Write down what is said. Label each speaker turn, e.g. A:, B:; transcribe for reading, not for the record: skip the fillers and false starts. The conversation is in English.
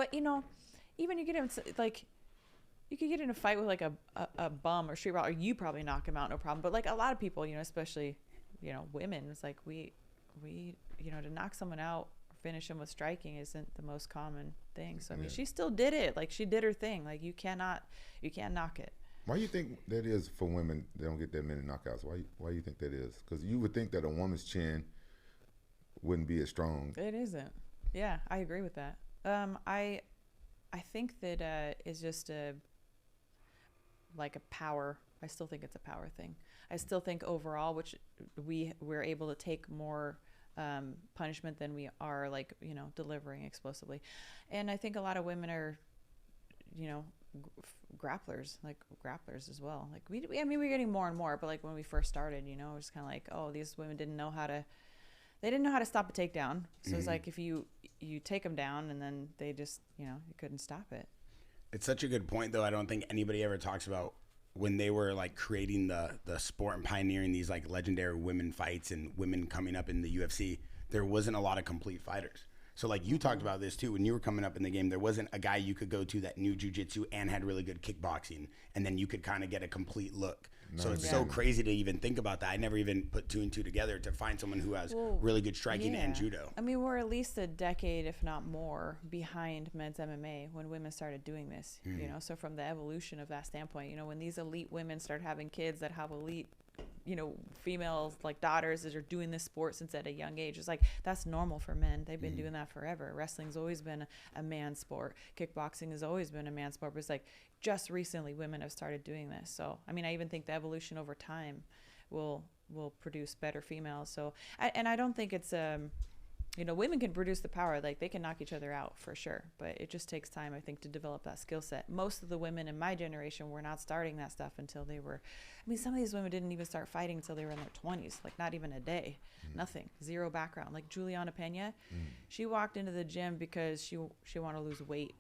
A: But even you get in like you could get in a fight with like a bum or street brawl, or you probably knock him out, no problem. But like a lot of people, especially women, it's like we to knock someone out or finish them with striking isn't the most common thing. So I mean, she still did it. Like she did her thing. Like you can't knock it.
B: Why do you think that is for women? They don't get that many knockouts. Why do you think that is? Because you would think that a woman's chin wouldn't be as strong.
A: It isn't. Yeah, I agree with that. I think that it's just like a power. I still think it's a power thing. I still think overall, which we're able to take more punishment than we are like delivering explosively, and I think a lot of women are grapplers as well. Like I mean we're getting more and more, but like when we first started, it was kind of like, oh, these women didn't know how to stop a takedown. So it's like if you take them down and then they just you couldn't stop it.
C: It's such a good point, though. I don't think anybody ever talks about when they were like creating the sport and pioneering these like legendary women fights and women coming up in the UFC. There wasn't a lot of complete fighters. So like you talked about this too, when you were coming up in the game, there wasn't a guy you could go to that knew jiu-jitsu and had really good kickboxing, and then you could kind of get a complete look. So it's so crazy to even think about that. I never even put two and two together to find someone who has really good striking and judo.
A: I mean, we're at least a decade, if not more, behind men's MMA when women started doing this. So from the evolution of that standpoint, when these elite women start having kids that have elite females like daughters that are doing this sport since at a young age, it's like that's normal for men. They've been doing that forever. Wrestling's always been a man's sport. Kickboxing has always been a man's sport, but it's like just recently women have started doing this. So I mean, I even think the evolution over time will produce better females. So I don't think it's women can produce the power, like they can knock each other out for sure, but it just takes time, I think, to develop that skill set. Most of the women in my generation were not starting that stuff until they were, some of these women didn't even start fighting until they were in their 20s, like not even a day, nothing, zero background. Like Juliana Pena, she walked into the gym because she wanted to lose weight.